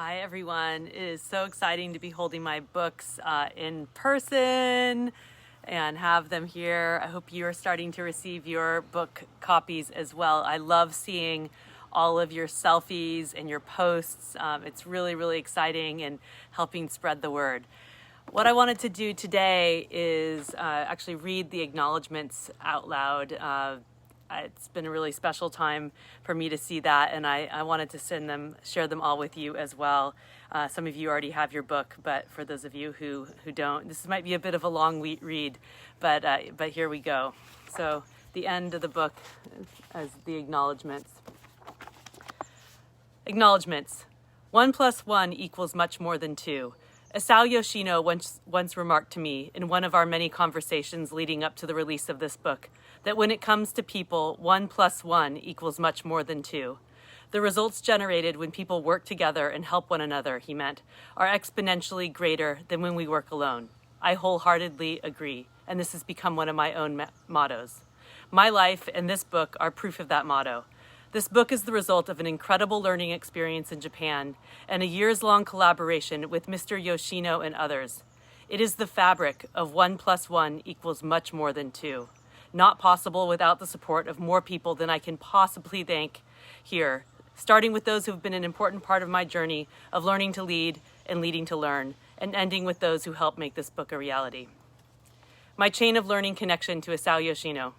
Hi everyone. It is so exciting to be holding my books in person and have them here. I hope you are starting to receive your book copies as well. I love seeing all of your selfies and your posts. It's really, really exciting and helping spread the word. What I wanted to do today is actually read the acknowledgements out loud. It's been a really special time for me to see that, and I wanted to share them all with you as well. Some of you already have your book, but for those of you who don't, this might be a bit of a long read, but here we go. So the end of the book as the acknowledgements. Acknowledgements. 1 + 1 = much more than 2. Isao Yoshino once remarked to me in one of our many conversations leading up to the release of this book that when it comes to people, 1 + 1 = much more than 2. The results generated when people work together and help one another, he meant, are exponentially greater than when we work alone. I wholeheartedly agree, and this has become one of my own mottos. My life and this book are proof of that motto. This book is the result of an incredible learning experience in Japan and a years-long collaboration with Mr. Yoshino and others. It is the fabric of 1 + 1 = much more than 2. Not possible without the support of more people than I can possibly thank here, starting with those who have been an important part of my journey of learning to lead and leading to learn, and ending with those who helped make this book a reality. My chain of learning connection to Isao Yoshino.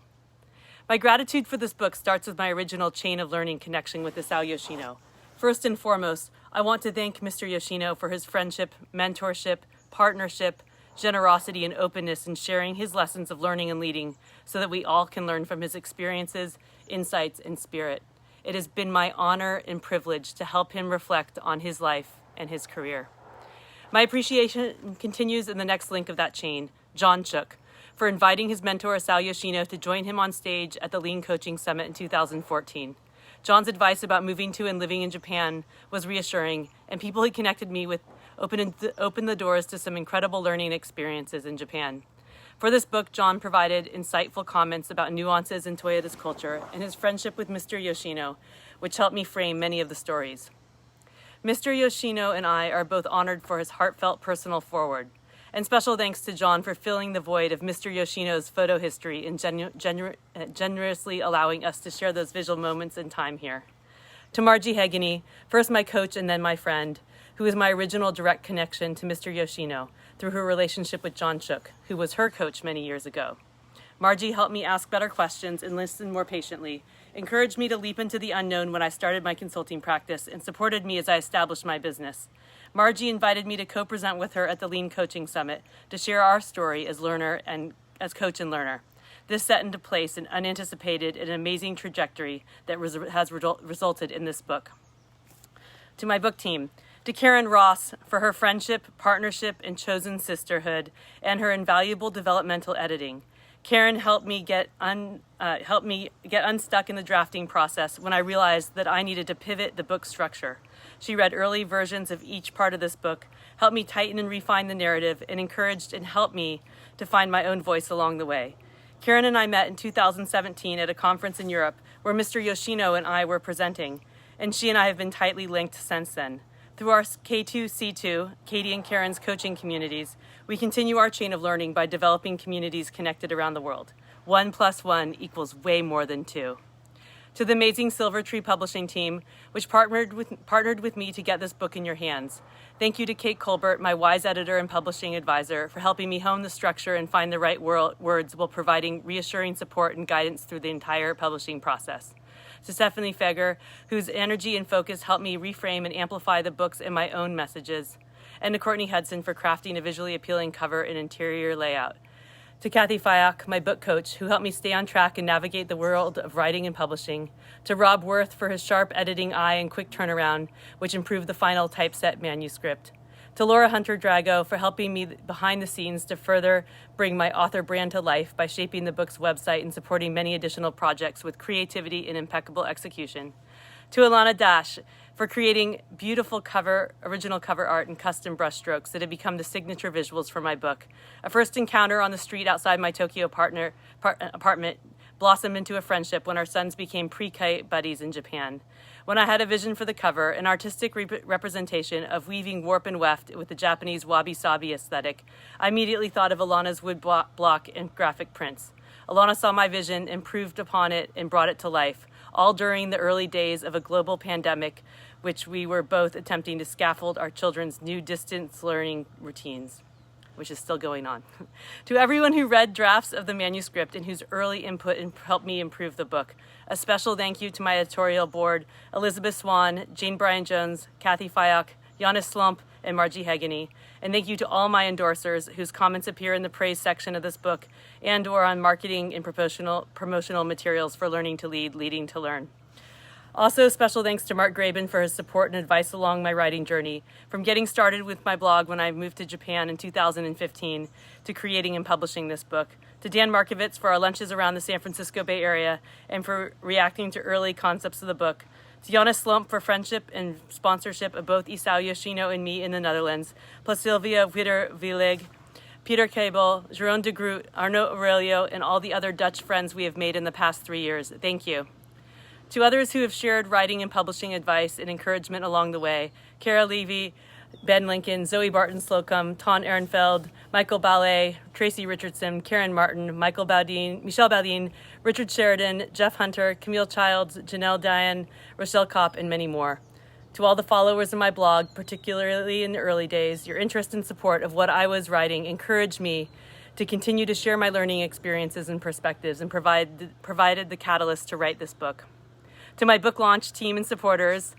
My gratitude for this book starts with my original chain of learning connection with Isao Yoshino. First and foremost, I want to thank Mr. Yoshino for his friendship, mentorship, partnership, generosity, and openness in sharing his lessons of learning and leading so that we all can learn from his experiences, insights, and spirit. It has been my honor and privilege to help him reflect on his life and his career. My appreciation continues in the next link of that chain, John Shook, for inviting his mentor Isao Yoshino to join him on stage at the Lean Coaching Summit in 2014. John's advice about moving to and living in Japan was reassuring, and people he connected me with opened the doors to some incredible learning experiences in Japan. For this book, John provided insightful comments about nuances in Toyota's culture and his friendship with Mr. Yoshino, which helped me frame many of the stories. Mr. Yoshino and I are both honored for his heartfelt personal foreword. And special thanks to John for filling the void of Mr. Yoshino's photo history and generously allowing us to share those visual moments in time here. To Margie Hegany, first my coach and then my friend, who is my original direct connection to Mr. Yoshino through her relationship with John Shook, who was her coach many years ago. Margie helped me ask better questions and listen more patiently, encouraged me to leap into the unknown when I started my consulting practice, and supported me as I established my business. Margie invited me to co-present with her at the Lean Coaching Summit to share our story as learner and as coach and learner. This set into place an unanticipated and amazing trajectory that has resulted in this book. To my book team, to Karen Ross for her friendship, partnership, and chosen sisterhood, and her invaluable developmental editing. Karen helped me get unstuck in the drafting process when I realized that I needed to pivot the book structure. She read early versions of each part of this book, helped me tighten and refine the narrative, and encouraged and helped me to find my own voice along the way. Karen and I met in 2017 at a conference in Europe where Mr. Yoshino and I were presenting, and she and I have been tightly linked since then. Through our K2C2, Katie and Karen's coaching communities, we continue our chain of learning by developing communities connected around the world. 1 + 1 = way more than 2. To the amazing Silver Tree Publishing team, which partnered with me to get this book in your hands. Thank you to Kate Colbert, my wise editor and publishing advisor, for helping me hone the structure and find the right words while providing reassuring support and guidance through the entire publishing process. To Stephanie Feger, whose energy and focus helped me reframe and amplify the books and my own messages. And to Courtney Hudson for crafting a visually appealing cover and interior layout. To Kathy Fayok, my book coach, who helped me stay on track and navigate the world of writing and publishing. To Rob Worth for his sharp editing eye and quick turnaround, which improved the final typeset manuscript. To Laura Hunter Drago for helping me behind the scenes to further bring my author brand to life by shaping the book's website and supporting many additional projects with creativity and impeccable execution. To Alana Dash for creating beautiful original cover art and custom brushstrokes that have become the signature visuals for my book. A first encounter on the street outside my Tokyo apartment blossomed into a friendship when our sons became pre-K buddies in Japan. When I had a vision for the cover, an artistic representation of weaving warp and weft with the Japanese wabi-sabi aesthetic, I immediately thought of Alana's wood block and graphic prints. Alana saw my vision, improved upon it, and brought it to life, all during the early days of a global pandemic, which we were both attempting to scaffold our children's new distance learning routines, which is still going on. To everyone who read drafts of the manuscript and whose early input helped me improve the book, a special thank you to my editorial board, Elizabeth Swan, Jane Bryan-Jones, Kathy Fayok, Giannis Slump, and Margie Hagany. And thank you to all my endorsers whose comments appear in the praise section of this book and or on marketing and promotional materials for Learning to Lead, Leading to Learn. Also, special thanks to Mark Graben for his support and advice along my writing journey, from getting started with my blog when I moved to Japan in 2015 to creating and publishing this book, to Dan Markovitz for our lunches around the San Francisco Bay Area and for reacting to early concepts of the book, to Giannis Slump for friendship and sponsorship of both Isao Yoshino and me in the Netherlands, plus Sylvia Widder-Wielig, Peter Cable, Jeroen de Groot, Arnaud Aurelio, and all the other Dutch friends we have made in the past 3 years. Thank you. To others who have shared writing and publishing advice and encouragement along the way, Kara Levy, Ben Lincoln, Zoe Barton Slocum, Ton Ehrenfeld, Michael Ballet, Tracy Richardson, Karen Martin, Michelle Baldin, Richard Sheridan, Jeff Hunter, Camille Childs, Janelle Diane, Rochelle Kopp, and many more. To all the followers of my blog, particularly in the early days, your interest and support of what I was writing encouraged me to continue to share my learning experiences and perspectives and provided the catalyst to write this book. To my book launch team and supporters,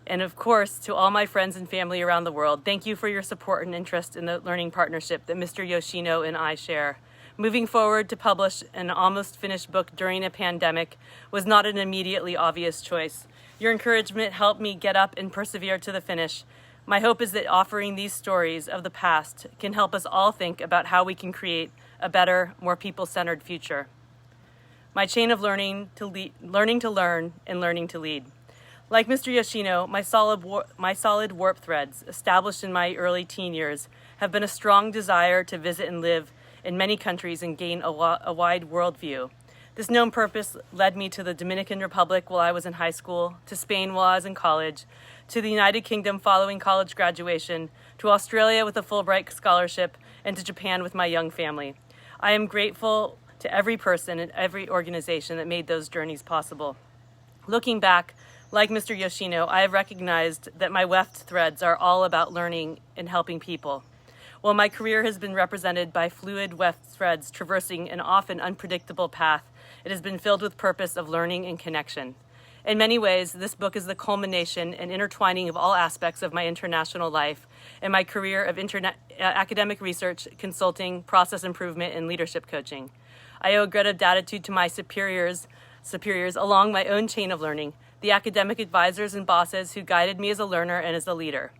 and of course, to all my friends and family around the world, thank you for your support and interest in the learning partnership that Mr. Yoshino and I share. Moving forward to publish an almost finished book during a pandemic was not an immediately obvious choice. Your encouragement helped me get up and persevere to the finish. My hope is that offering these stories of the past can help us all think about how we can create a better, more people-centered future. My chain of learning to learn, and learning to lead. Like Mr. Yoshino, my solid warp threads, established in my early teen years, have been a strong desire to visit and live in many countries and gain a wide worldview. This known purpose led me to the Dominican Republic while I was in high school, to Spain while I was in college, to the United Kingdom following college graduation, to Australia with a Fulbright scholarship, and to Japan with my young family. I am grateful to every person and every organization that made those journeys possible. Looking back, like Mr. Yoshino, I have recognized that my weft threads are all about learning and helping people. While my career has been represented by fluid weft threads traversing an often unpredictable path, it has been filled with purpose of learning and connection. In many ways, this book is the culmination and intertwining of all aspects of my international life and my career of academic research, consulting, process improvement, and leadership coaching. I owe a debt of gratitude to my superiors along my own chain of learning, the academic advisors and bosses who guided me as a learner and as a leader.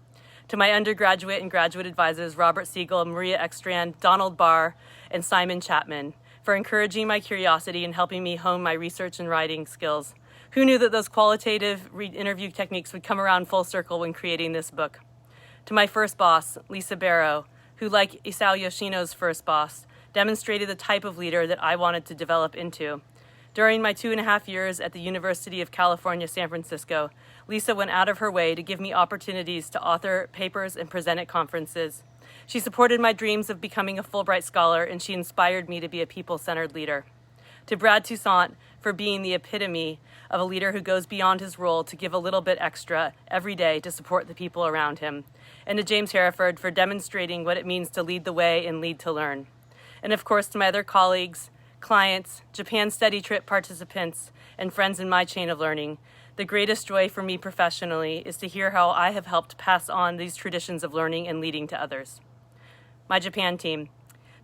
To my undergraduate and graduate advisors, Robert Siegel, Maria Ekstrand, Donald Barr, and Simon Chapman, for encouraging my curiosity and helping me hone my research and writing skills. Who knew that those qualitative interview techniques would come around full circle when creating this book? To my first boss, Lisa Barrow, who, like Isao Yoshino's first boss, demonstrated the type of leader that I wanted to develop into. During my 2.5 years at the University of California, San Francisco, Lisa went out of her way to give me opportunities to author papers and present at conferences. She supported my dreams of becoming a Fulbright scholar, and she inspired me to be a people-centered leader. To Brad Toussaint for being the epitome of a leader who goes beyond his role to give a little bit extra every day to support the people around him. And to James Hereford for demonstrating what it means to lead the way and lead to learn. And of course, to my other colleagues, clients, Japan study trip participants, and friends in my chain of learning, the greatest joy for me professionally is to hear how I have helped pass on these traditions of learning and leading to others. My Japan team.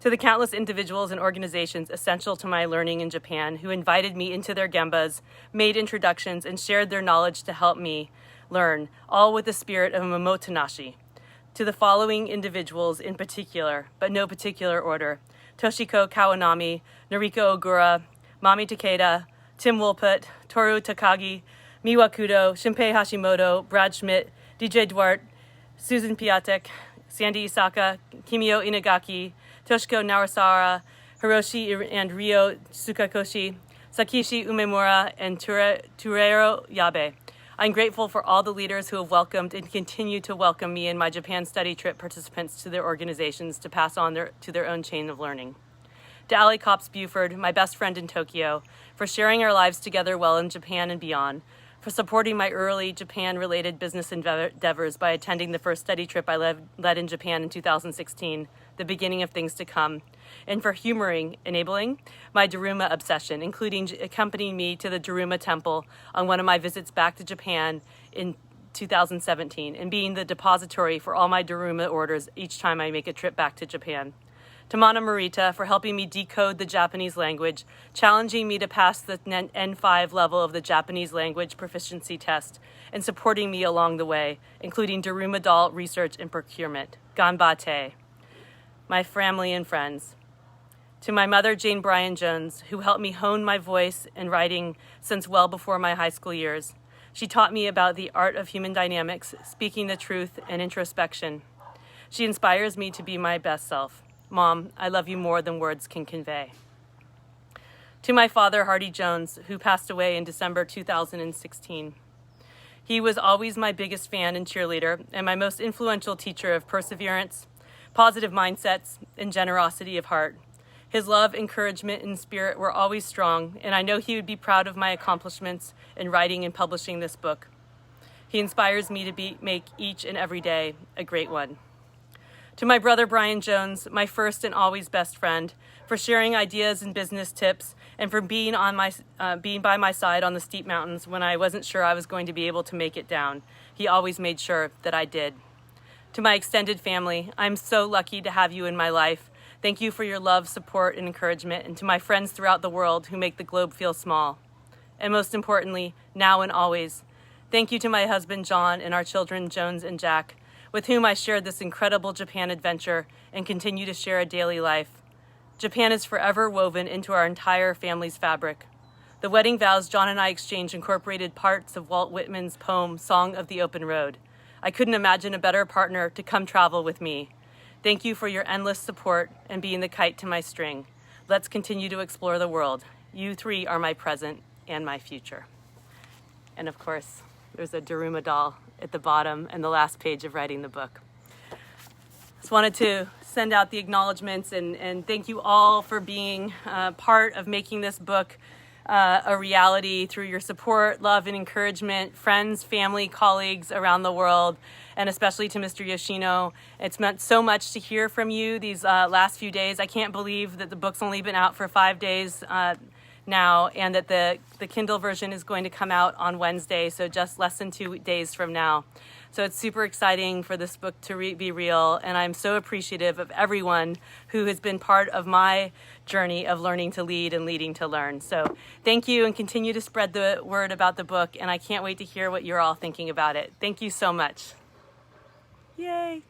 To the countless individuals and organizations essential to my learning in Japan who invited me into their gembas, made introductions, and shared their knowledge to help me learn, all with the spirit of Momotenashi. To the following individuals in particular, but no particular order: Toshiko Kawanami, Noriko Ogura, Mami Takeda, Tim Woolput, Toru Takagi, Miwa Kudo, Shinpei Hashimoto, Brad Schmidt, DJ Duarte, Susan Piatek, Sandy Isaka, Kimio Inagaki, Toshiko Narisara, Hiroshi and Ryo Tsukakoshi, Sakishi Umemura, and Turero Yabe. I'm grateful for all the leaders who have welcomed and continue to welcome me and my Japan study trip participants to their organizations to pass on to their own chain of learning. To Allie Copps Buford, my best friend in Tokyo, for sharing our lives together well in Japan and beyond, for supporting my early Japan-related business endeavors by attending the first study trip I led in Japan in 2016, the beginning of things to come, and for enabling my Daruma obsession, including accompanying me to the Daruma Temple on one of my visits back to Japan in 2017, and being the depository for all my Daruma orders each time I make a trip back to Japan. To Mana Marita for helping me decode the Japanese language, challenging me to pass the N5 level of the Japanese language proficiency test, and supporting me along the way, including Daruma doll research and procurement. Ganbate. My family and friends. To my mother, Jane Bryan Jones, who helped me hone my voice and writing since well before my high school years. She taught me about the art of human dynamics, speaking the truth, and introspection. She inspires me to be my best self. Mom, I love you more than words can convey. To my father, Hardy Jones, who passed away in December 2016. He was always my biggest fan and cheerleader, and my most influential teacher of perseverance, positive mindsets, and generosity of heart. His love, encouragement, and spirit were always strong, and I know he would be proud of my accomplishments in writing and publishing this book. He inspires me to make each and every day a great one. To my brother, Brian Jones, my first and always best friend, for sharing ideas and business tips, and for being by my side on the steep mountains when I wasn't sure I was going to be able to make it down. He always made sure that I did. To my extended family, I'm so lucky to have you in my life. Thank you for your love, support, and encouragement, and to my friends throughout the world who make the globe feel small. And most importantly, now and always, thank you to my husband, John, and our children, Jones and Jack, with whom I shared this incredible Japan adventure and continue to share a daily life. Japan is forever woven into our entire family's fabric. The wedding vows John and I exchanged incorporated parts of Walt Whitman's poem, Song of the Open Road. I couldn't imagine a better partner to come travel with me. Thank you for your endless support and being the kite to my string. Let's continue to explore the world. You three are my present and my future. And of course, there's a Daruma doll at the bottom and the last page of writing the book. Just wanted to send out the acknowledgements and thank you all for being part of making this book a reality through your support, love, and encouragement, friends, family, colleagues around the world, and especially to Mr. Yoshino. It's meant so much to hear from you these last few days. I can't believe that the book's only been out for 5 days now, and that the Kindle version is going to come out on Wednesday, so just less than 2 days from now. So it's super exciting for this book to be real, and I'm so appreciative of everyone who has been part of my journey of learning to lead and leading to learn. So thank you, and continue to spread the word about the book, and I can't wait to hear what you're all thinking about it. Thank you so much. Yay!